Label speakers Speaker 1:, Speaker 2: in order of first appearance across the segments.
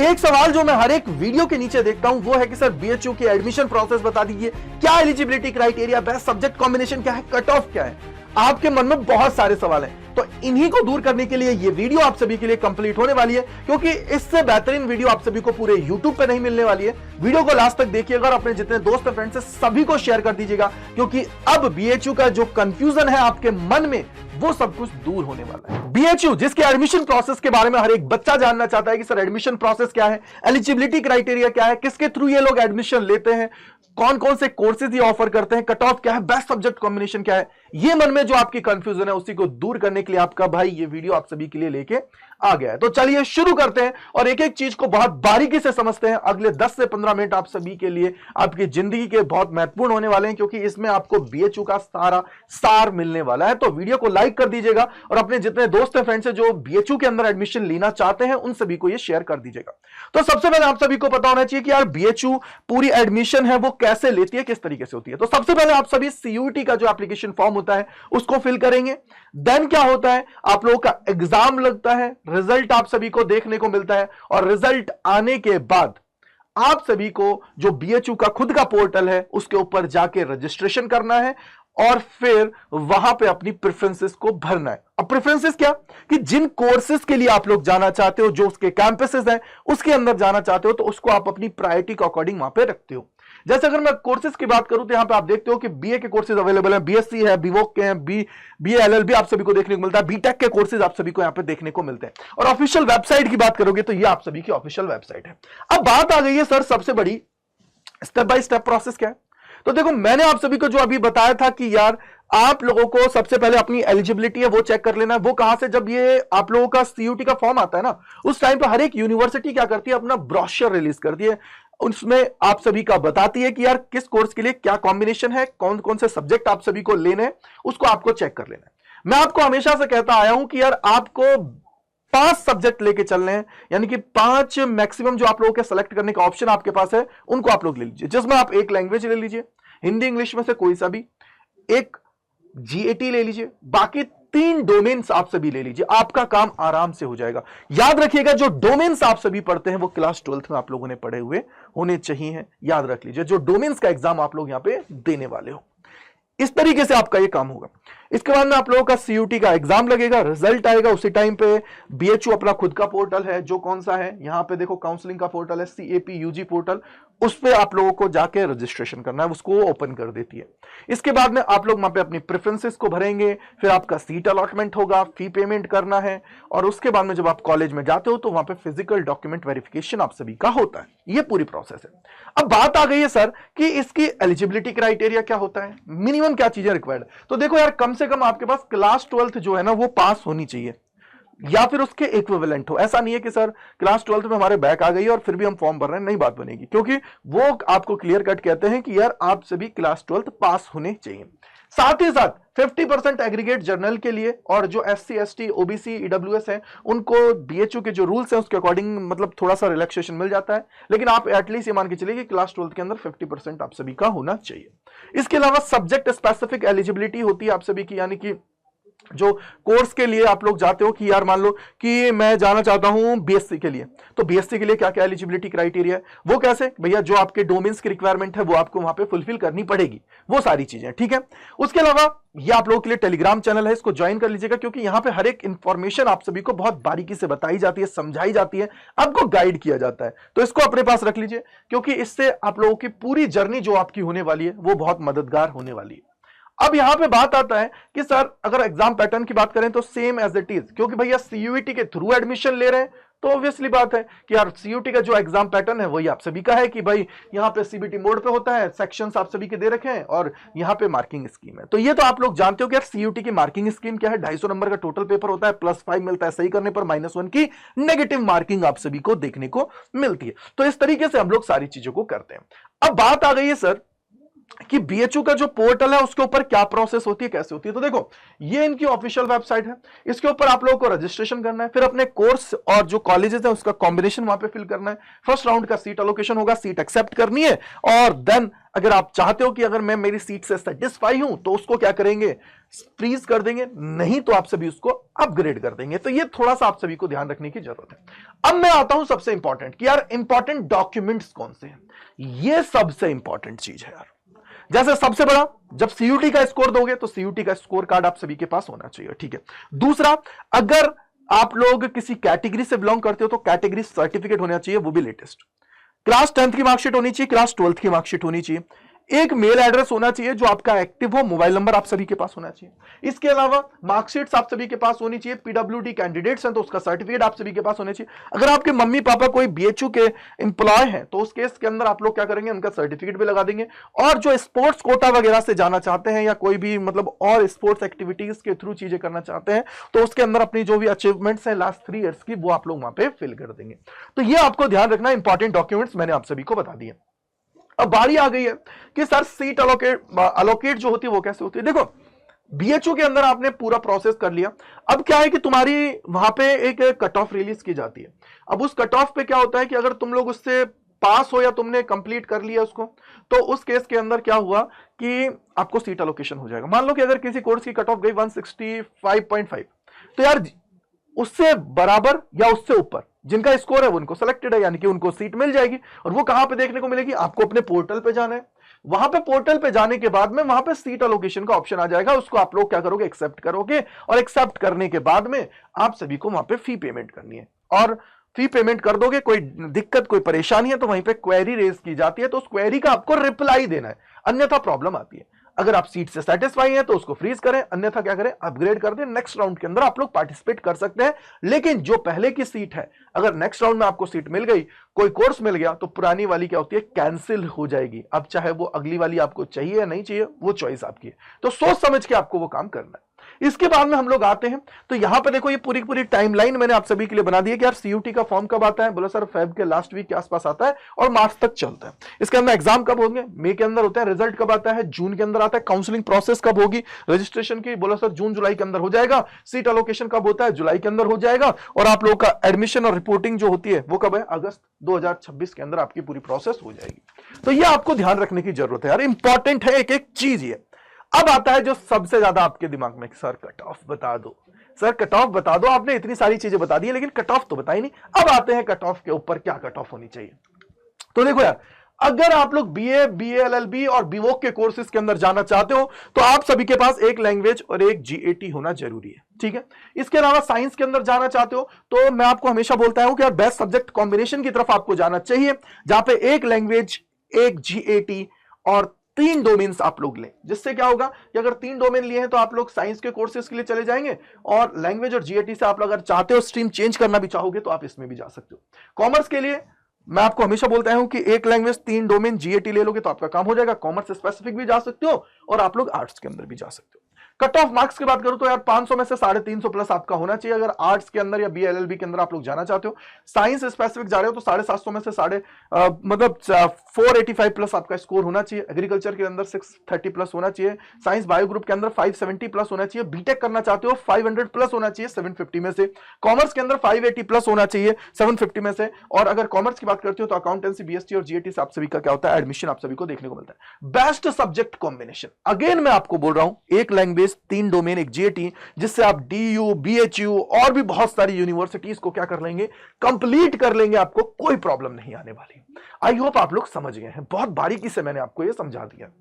Speaker 1: एक सवाल जो मैं हर एक वीडियो के नीचे देखता हूं वो है कि सर बीएचयू की एडमिशन प्रोसेस बता दीजिए, क्या eligibility criteria, best subject combination क्या है, कट ऑफ क्या है। आपके मन में बहुत सारे सवाल हैं, तो इन्हीं को दूर करने के लिए ये वीडियो आप सभी के लिए कंप्लीट होने वाली है, क्योंकि इससे बेहतरीन वीडियो आप सभी को पूरे YouTube पे नहीं मिलने वाली है। वीडियो को लास्ट तक देखिएगा और अपने जितने दोस्त और फ्रेंड्स हैं सभी को शेयर कर दीजिएगा, क्योंकि अब बीएचयू का जो कंफ्यूजन है आपके मन में वो सब कुछ दूर होने वाला है। बीएचयू जिसके एडमिशन प्रोसेस के बारे में हर एक बच्चा जानना चाहता है कि सर एडमिशन प्रोसेस क्या है, एलिजिबिलिटी क्राइटेरिया क्या है, किसके थ्रू ये लोग एडमिशन लेते हैं, कौन कौन से कोर्सेज ये ऑफर करते हैं, कट ऑफ क्या है, बेस्ट सब्जेक्ट कॉम्बिनेशन क्या है, ये मन में जो आपकी कंफ्यूजन है उसी को दूर करने के लिए आपका भाई ये वीडियो आप सभी के लिए लेके आ गया है। तो चलिए शुरू करते हैं और एक एक चीज को बहुत बारीकी से समझते हैं। अगले 10 से 15 मिनट आप सभी के लिए आपकी जिंदगी के बहुत महत्वपूर्ण होने वाले हैं, क्योंकि इसमें आपको बीएचयू का सारा सार मिलने वाला है। तो वीडियो को लाइक कर दीजिएगा और अपने जितने दोस्त हैं फ्रेंड्स हैं जो बीएचयू के अंदर एडमिशन लेना चाहते हैं उन सभी को ये शेयर कर दीजिएगा। तो सबसे पहले आप सभी को पता होना चाहिए कि यार बीएचयू पूरी एडमिशन है वो कैसे लेती है, किस तरीके से होती है। तो सबसे पहले आप सभी सीयूईटी का जो एप्लीकेशन फॉर्म होता है उसको फिल करेंगे। देन क्या होता है, आप लोगों का एग्जाम लगता है, रिजल्ट आप सभी को देखने को मिलता है और रिजल्ट आने के बाद आप सभी को जो बीएचयू का खुद का पोर्टल है उसके ऊपर जाके रजिस्ट्रेशन करना है और फिर वहां पे अपनी प्रेफरेंसेस को भरना है। अब प्रेफरेंसेस क्या कि जिन कोर्सेज के लिए आप लोग जाना चाहते हो, जो उसके कैंपसेस हैं उसके अंदर जाना चाहते हो, तो उसको आप अपनी प्रायोरिटी के अकॉर्डिंग वहां पे रखते हो। जैसे अगर मैं कोर्सेज की बात करूं तो यहां पे आप देखते हो कि बीए के कोर्सेज अवेलेबल हैं, बीएससी है, बीवोक के हैं, बीए एलएलबी आप सभी को देखने को मिलता है, बीटेक के कोर्सेज आप सभी को यहां पे देखने को मिलते हैं। और ऑफिशियल वेबसाइट की बात करोगे तो ये आप सभी की ऑफिशियल वेबसाइट है। अब बात आ गई है सर सबसे बड़ी स्टेप बाय स्टेप प्रोसेस क्या है। तो देखो मैंने आप सभी को जो अभी बताया था कि यार आप लोगों को सबसे पहले अपनी एलिजिबिलिटी है वो चेक कर लेना है। वो कहां से, जब ये आप लोगों का सीयूटी का फॉर्म आता है ना उस टाइम पे हर एक यूनिवर्सिटी क्या करती है, अपना ब्रोशर रिलीज करती है। उसमें आप सभी का बताती है कि यार किस कोर्स के लिए क्या कॉम्बिनेशन है, कौन कौन से सब्जेक्ट आप सभी को लेने हैं, उसको आपको चेक कर लेना है। मैं आपको हमेशा से कहता आया हूं कि यार आपको 5 सब्जेक्ट लेके चलने हैं, यानी कि 5 मैक्सिमम जो आप लोगों के सेलेक्ट करने का ऑप्शन आपके पास है उनको आप लोग ले लीजिए, जिसमें आप एक लैंग्वेज ले लीजिए, हिंदी इंग्लिश में से कोई सा भी, एक जीएटी ले लीजिए, बाकी 3 डोमेन्स आप सभी ले लीजिए। आपका काम आराम से हो जाएगा। याद रखिएगा जो डोमेन्स आप सभी पढ़ते हैं वो क्लास 12th में आप लोगों ने पढ़े हुए होने चाहिए। याद रख लीजिए जो डोमेन्स का एग्जाम आप लोग यहां पे देने वाले हो, इस तरीके से आपका ये काम होगा। इसके बाद में आप लोगों का सीयूटी का एग्जाम लगेगा, रिजल्ट आएगा उसी टाइम पे। बीएचयू अपना खुद का पोर्टल है जो कौन सा है, यहां पे देखो काउंसलिंग का पोर्टल है सीएपी यूजी पोर्टल, उस पे आप लोगों को जाके रजिस्ट्रेशन करना है, उसको ओपन कर देती है। इसके बाद में आप लोग वहां पे अपनी प्रेफरेंसेस को भरेंगे, फिर आपका सीट अलॉटमेंट होगा, फी पेमेंट करना है और उसके बाद में जब आप कॉलेज में जाते हो तो वहां पे फिजिकल डॉक्यूमेंट वेरिफिकेशन आप सभी का होता है। ये पूरी प्रोसेस है। अब बात आ गई है सर कि इसकी एलिजिबिलिटी क्राइटेरिया क्या होता है, मिनिमम क्या चीजें रिक्वायर्ड। तो देखो यार कम से कम आपके पास क्लास 12th जो है ना वो पास होनी चाहिए या फिर उसके इक्विवेलेंट हो। ऐसा नहीं है कि सर क्लास 12th में हमारे बैक आ गई और फिर भी हम फॉर्म भर रहे हैं, नहीं बात बनेगी, क्योंकि वो आपको क्लियर कट कहते हैं कि यार आप सभी क्लास 12th पास होने चाहिए। साथ ही साथ 50% एग्रीगेट जर्नल के लिए और जो एससी एसटी ओबीसी ईडब्ल्यूएस है उनको बीएचयू के जो रूल्स हैं उसके अकॉर्डिंग मतलब थोड़ा सा रिलैक्सेशन मिल जाता है, लेकिन आप एटलीस्ट ये मान के चलिए कि क्लास 12th के अंदर 50% आप सभी का होना चाहिए। इसके अलावा सब्जेक्ट स्पेसिफिक एलिजिबिलिटी होती है आप सभी की, यानी कि जो कोर्स के लिए आप लोग जाते हो कि यार मान लो कि मैं जाना चाहता हूं बीएससी के लिए, तो बीएससी के लिए क्या क्या एलिजिबिलिटी क्राइटेरिया है, वो कैसे भैया, जो आपके डोमेन्स की रिक्वायरमेंट है वो आपको वहां पे फुलफिल करनी पड़ेगी, वो सारी चीजें ठीक है। उसके अलावा ये आप लोगों के लिए टेलीग्राम चैनल है, इसको ज्वाइन कर लीजिएगा, क्योंकि यहां पे हर एक इंफॉर्मेशन आप सभी को बहुत बारीकी से बताई जाती है, समझाई जाती है, आपको गाइड किया जाता है। तो इसको अपने पास रख लीजिए, क्योंकि इससे आप लोगों की पूरी जर्नी जो आपकी होने वाली है वो बहुत मददगार होने वाली है। अब यहां पे बात आता है कि सर अगर एग्जाम पैटर्न की बात करें तो सेम एज इट इज, क्योंकि भैया सीयूईटी के थ्रू एडमिशन ले रहे हैं तो ऑब्वियसली बात है कि यार सीयूटी का जो एग्जाम पैटर्न है वही आप सभी का है कि भाई यहां पे सीबीटी मोड पे होता है, सेक्शंस आप सभी के दे रखे हैं और यहां पे मार्किंग स्कीम है। तो ये तो आप लोग जानते हो कि यार सीयूटी की मार्किंग स्कीम क्या है, 250 नंबर का टोटल पेपर होता है, +5 मिलता है सही करने पर, -1 की नेगेटिव मार्किंग आप सभी को देखने को मिलती है। तो इस तरीके से हम लोग सारी चीजों को करते हैं। अब बात आ गई है सर कि बीएचयू का जो पोर्टल है उसके ऊपर क्या प्रोसेस होती है, कैसे होती है। तो देखो, ये इनकी ऑफिशियल वेबसाइट है, इसके ऊपर आप लोगों को रजिस्ट्रेशन करना है, फिर अपने कोर्स और जो कॉलेजेस है उसका कॉम्बिनेशन वहां पे फिल करना है, फर्स्ट राउंड का सीट अलोकेशन होगा, सीट एक्सेप्ट करनी है, और देन अगर आप चाहते हो कि अगर मैं मेरी सीट से सेटिस्फाई हूं तो उसको क्या करेंगे, फ्रीज कर देंगे, नहीं तो आप सभी उसको अपग्रेड कर देंगे। तो ये थोड़ा सा आप सभी को ध्यान रखने की जरूरत है। अब मैं आता हूं सबसे इंपॉर्टेंट कि यार इंपॉर्टेंट डॉक्यूमेंट्स कौन से हैं। ये सबसे इंपॉर्टेंट चीज है यार। जैसे सबसे बड़ा, जब सीयूटी का स्कोर दोगे तो सीयूटी का स्कोर कार्ड आप सभी के पास होना चाहिए, ठीक है। दूसरा, अगर आप लोग किसी कैटेगरी से बिलोंग करते हो तो कैटेगरी सर्टिफिकेट होना चाहिए, वो भी लेटेस्ट। क्लास 10th की मार्कशीट होनी चाहिए, क्लास 12th की मार्कशीट होनी चाहिए, एक मेल एड्रेस होना चाहिए जो आपका एक्टिव हो, मोबाइल नंबर आप सभी के पास होना चाहिए। इसके अलावा मार्कशीट्स आप सभी के पास होनी चाहिए, पीडब्ल्यूडी कैंडिडेट्स हैं तो उसका सर्टिफिकेट आप सभी के पास होना चाहिए। अगर आपके मम्मी पापा कोई बीएचयू के एम्प्लॉय हैं तो उस केस के अंदर आप लोग क्या करेंगे, उनका सर्टिफिकेट भी लगा देंगे। और जो स्पोर्ट्स कोटा वगैरह से जाना चाहते हैं या कोई भी मतलब और स्पोर्ट्स एक्टिविटीज के थ्रू चीजें करना चाहते हैं तो उसके अंदर अपनी जो भी अचीवमेंट्स हैं लास्ट 3 ईयर्स की वो आप लोग वहां पे फिल कर देंगे। तो ये आपको ध्यान रखना, इंपॉर्टेंट डॉक्यूमेंट्स मैंने आप सभी को बता दिए। अब बारी आ गई है कि सर सीट अलोकेट जो होती है वो कैसे होती है। देखो, बीएचयू के अंदर आपने पूरा प्रोसेस कर लिया, अब क्या है कि तुम्हारी वहां पे एक कट ऑफ रिलीज की जाती है। अब उस कट ऑफ पे क्या होता है कि अगर तुम लोग उससे पास हो या तुमने कंप्लीट कर लिया उसको, तो उस केस के अंदर क्या हुआ कि आपको सीट अलोकेशन हो जाएगा। मान लो कि अगर किसी कोर्स की कट ऑफ गई 165.5, तो यार उससे बराबर या उससे ऊपर जिनका स्कोर है वो उनको सेलेक्टेड है, यानी कि उनको सीट मिल जाएगी। और वो कहां पे देखने को मिलेगी, आपको अपने पोर्टल पे जाना है, वहां पे पोर्टल पे जाने के बाद में वहां पे सीट अलोकेशन का ऑप्शन आ जाएगा, उसको आप लोग क्या करोगे, एक्सेप्ट करोगे, और एक्सेप्ट करने के बाद में आप सभी को वहां पे फी पेमेंट करनी है। और फी पेमेंट कर दोगे, कोई दिक्कत कोई परेशानी है तो वहीं पे क्वेरी रेज की जाती है, तो उस क्वेरी का आपको रिप्लाई देना है, अन्यथा प्रॉब्लम आती है। अगर आप सीट से सेटिस्फाई हैं तो उसको फ्रीज करें, अन्यथा क्या करें, अपग्रेड कर दें। नेक्स्ट राउंड के अंदर आप लोग पार्टिसिपेट कर सकते हैं, लेकिन जो पहले की सीट है, अगर नेक्स्ट राउंड में आपको सीट मिल गई, कोई कोर्स मिल गया, तो पुरानी वाली क्या होती है, कैंसिल हो जाएगी। अब चाहे वो अगली वाली आपको चाहिए या नहीं चाहिए, वो चॉइस आपकी है। तो सोच समझ के आपको वो काम करना है। इसके बाद में हम लोग आते हैं, तो यहां पे देखो ये पूरी पूरी टाइमलाइन मैंने आप सभी के लिए बना दी है कि यार सीयूटी का फॉर्म कब आता है। बोला सर फेब के लास्ट वीक के आसपास आता है और मार्च तक चलता है। इसके अंदर एग्जाम कब होंगे, मई के अंदर होता है। रिजल्ट कब आता है, जून के अंदर आता है। काउंसलिंग प्रोसेस कब होगी, रजिस्ट्रेशन की, बोला सर जून जुलाई के अंदर हो जाएगा। सीट अलोकेशन कब होता है, जुलाई के अंदर हो जाएगा। और आप लोगों का एडमिशन और रिपोर्टिंग जो होती है वो कब है, अगस्त 2026 के अंदर आपकी पूरी प्रोसेस हो जाएगी। तो ये आपको ध्यान रखने की जरूरत है यार, इंपॉर्टेंट है एक एक चीज ये। अब आता है जो सबसे ज्यादा आपके दिमाग में, सर कट ऑफ बता दो, सर कट ऑफ बता दो। आपने इतनी सारी चीजें बता दी है लेकिन कट ऑफ तो बताई नहीं। अब आते हैं कट ऑफ के ऊपर, क्या कट ऑफ होनी चाहिए। तो देखो यार, अगर आप लोग बीए, बीएलएलबी और बीवोक के कोर्सेज के अंदर जाना चाहते हो तो आप सभी के पास एक लैंग्वेज और एक जीएटी होना जरूरी है, ठीक है। इसके अलावा साइंस के अंदर जाना चाहते हो तो मैं आपको हमेशा बोलता हूं कि यार बेस्ट सब्जेक्ट कॉम्बिनेशन की तरफ आपको जाना चाहिए, जहां पे एक लैंग्वेज, एक जीएटी और 3 डोमेन्स आप लोग लें। जिससे क्या होगा कि अगर 3 डोमेन लिए हैं तो आप लोग साइंस के कोर्सेज के लिए चले जाएंगे, और लैंग्वेज और जीएटी से आप लोग अगर चाहते हो स्ट्रीम चेंज करना भी चाहोगे तो आप इसमें भी जा सकते हो। कॉमर्स के लिए मैं आपको हमेशा बोलता हूं कि एक लैंग्वेज, 3 डोमेन, जीएटी ले लोगे तो आपका काम हो जाएगा। कॉमर्स स्पेसिफिक भी जा सकते हो और आप लोग आर्ट्स के अंदर भी जा सकते हो। कट ऑफ मार्क्स की बात करूं तो यार 500 में से 350 प्लस आपका होना चाहिए अगर आर्ट्स के अंदर या बीएलएलबी के अंदर आप लोग जाना चाहते हो। साइंस स्पेसिफिक जा रहे हो तो 750 में से मतलब 485 प्लस आपका स्कोर होना चाहिए। एग्रीकल्चर के अंदर 630 प्लस होना चाहिए। साइंस बायो ग्रुप के अंदर 570 प्लस होना चाहिए। बीटेक करना चाहते हो 500 प्लस होना चाहिए 750 में से। कॉमर्स के अंदर 580 प्लस होना चाहिए 750 में से। और अगर कॉमर्स की बात करते हो तो अकाउंटेंसी, बीएसटी और जीएटी से आप सभी का क्या होता है, एडमिशन आप सभी को देखने को मिलता है। बेस्ट सब्जेक्ट कॉम्बिनेशन, अगेन मैं आपको बोल रहा हूं, एक लैंग्वेज, 3 डोमेन, एक जीएटी, जिससे आप डीयू, बीएचयू और भी बहुत सारी यूनिवर्सिटीज को क्या कर लेंगे, कंप्लीट कर लेंगे। आपको कोई प्रॉब्लम नहीं आने वाली। आई होप आप लोग समझ गए हैं, बहुत बारीकी से मैंने आपको यह समझा दिया।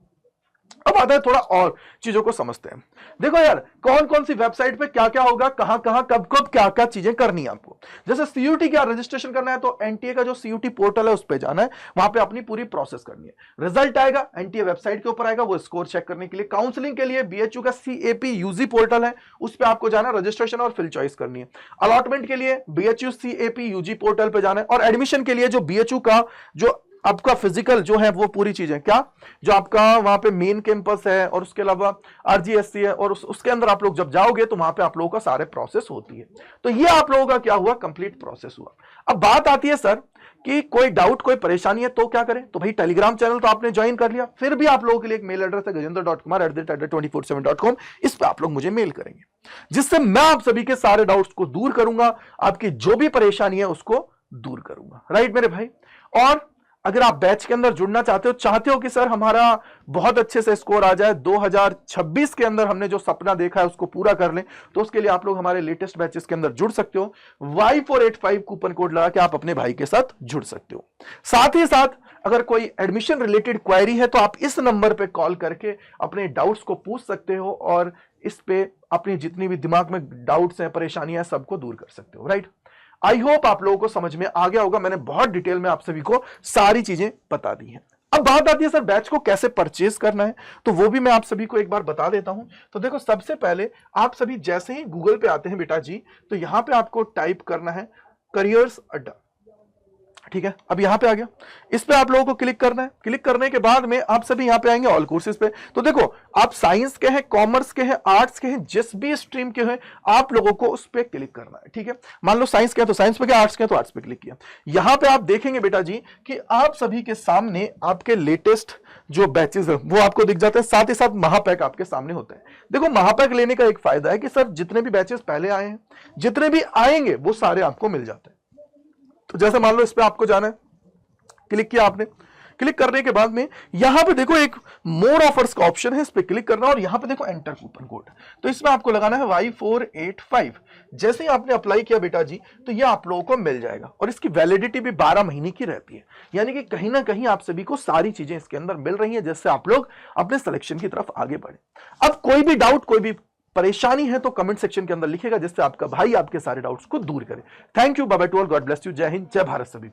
Speaker 1: अब आता है थोड़ा और चीजों को समझते हैं। देखो यार, कौन कौन सी वेबसाइट पे क्या क्या होगा, कहां कहां कब कब क्या क्या चीजें करनी है आपको। जैसे सीयूटी का रजिस्ट्रेशन करना है तो एनटीए का जो सीयूटी पोर्टल है उस पे जाना है, वहां पे अपनी पूरी प्रोसेस करनी है। रिजल्ट आएगा एनटीए वेबसाइट के ऊपर आएगा, वो स्कोर चेक करने के लिए। काउंसलिंग के लिए बीएचयू का सीएपी यूजी पोर्टल है, उस पर आपको जाना, रजिस्ट्रेशन और फिल चॉइस करनी है। अलॉटमेंट के लिए बीएचयू सीएपी यूजी पोर्टल पे जाना है। और एडमिशन के लिए जो बीएचयू का जो आपका फिजिकल जो है वो पूरी चीजें क्या, जो आपका वहां पे मेन कैंपस है और उसके अलावा आरजीएससी है, और उसके अंदर आप लोग जब जाओगे तो वहां पे आप लोगों का सारे प्रोसेस होती है। तो ये आप लोगों का क्या हुआ, कंप्लीट प्रोसेस हुआ। अब बात आती है सर कि कोई डाउट कोई परेशानी है तो क्या करें, तो भाई टेलीग्राम चैनल तो आपने ज्वाइन कर लिया, फिर भी आप लोगों के लिए एक मेल एड्रेस है gajendra.kumar@247.com, इस पे आप लोग मुझे मेल करेंगे, जिससे मैं आप सभी के सारे डाउट्स को दूर करूंगा, आपकी जो भी परेशानी है उसको दूर करूंगा। राइट मेरे भाई। और अगर आप बैच के अंदर जुड़ना चाहते हो कि सर हमारा बहुत अच्छे से स्कोर आ जाए, 2026 के अंदर हमने जो सपना देखा है उसको पूरा कर लें, तो उसके लिए आप लोग हमारे लेटेस्ट बैचेस के अंदर जुड़ सकते हो। Y485 कूपन कोड लगा के आप अपने भाई के साथ जुड़ सकते हो। साथ ही साथ अगर कोई एडमिशन रिलेटेड क्वेरी है तो आप इस नंबर पे कॉल करके अपने डाउट्स को पूछ सकते हो और इस पे अपनी जितनी भी दिमाग में डाउट्स हैं, परेशानियां, सबको दूर कर सकते हो। राइट। आई होप आप लोगों को समझ में आ गया होगा, मैंने बहुत डिटेल में आप सभी को सारी चीजें बता दी हैं। अब बात आती है सर बैच को कैसे परचेज करना है, तो वो भी मैं आप सभी को एक बार बता देता हूं। तो देखो, सबसे पहले आप सभी जैसे ही गूगल पे आते हैं बेटा जी, तो यहां पे आपको टाइप करना है करियर्स अड्डा। ठीक है, अब यहां पे आ गया, इस पे आप लोगों को क्लिक करना है। क्लिक करने के बाद में आप सभी यहां पे आएंगे ऑल कोर्सेज पे। तो देखो, आप साइंस के हैं, कॉमर्स के हैं, आर्ट्स के हैं, जिस भी स्ट्रीम के हैं, आप लोगों को उस पे क्लिक करना है। ठीक है, मान लो साइंस के हैं तो साइंस पे, आर्ट्स के हैं तो आर्ट्स पे क्लिक किया। यहां पे आप देखेंगे बेटा जी कि आप सभी के सामने आपके लेटेस्ट जो बैचेस है वो आपको दिख जाते हैं, साथ ही साथ महापैक आपके सामने होते हैं। देखो, महापैक लेने का एक फायदा है कि सर जितने भी बैचेस पहले आए हैं, जितने भी आएंगे, वो सारे आपको मिल जाते हैं। तो जैसे मान लो इस पे आपको जाना है, क्लिक किया आपने। क्लिक करने के बाद में यहां पे देखो एक मोर ऑफर्स का ऑप्शन है, इस पे क्लिक करना और यहां पे देखो एंटर कूपन कोड, तो इसमें आपको लगाना है Y485। जैसे ही आपने अप्लाई किया बेटा जी, तो ये आप लोगों को मिल जाएगा और इसकी वैलिडिटी भी 12 महीने की रहती है, यानी कि कहीं ना कहीं आप सभी को सारी चीजें इसके अंदर मिल रही है, जिससे आप लोग अपने सिलेक्शन की तरफ आगे बढ़े। अब कोई भी डाउट, कोई भी परेशानी है तो कमेंट सेक्शन के अंदर लिखेगा, जिससे आपका भाई आपके सारे डाउट्स को दूर करे। Thank you, bye bye to all, God bless you, Jai Hind, जय भारत सभी।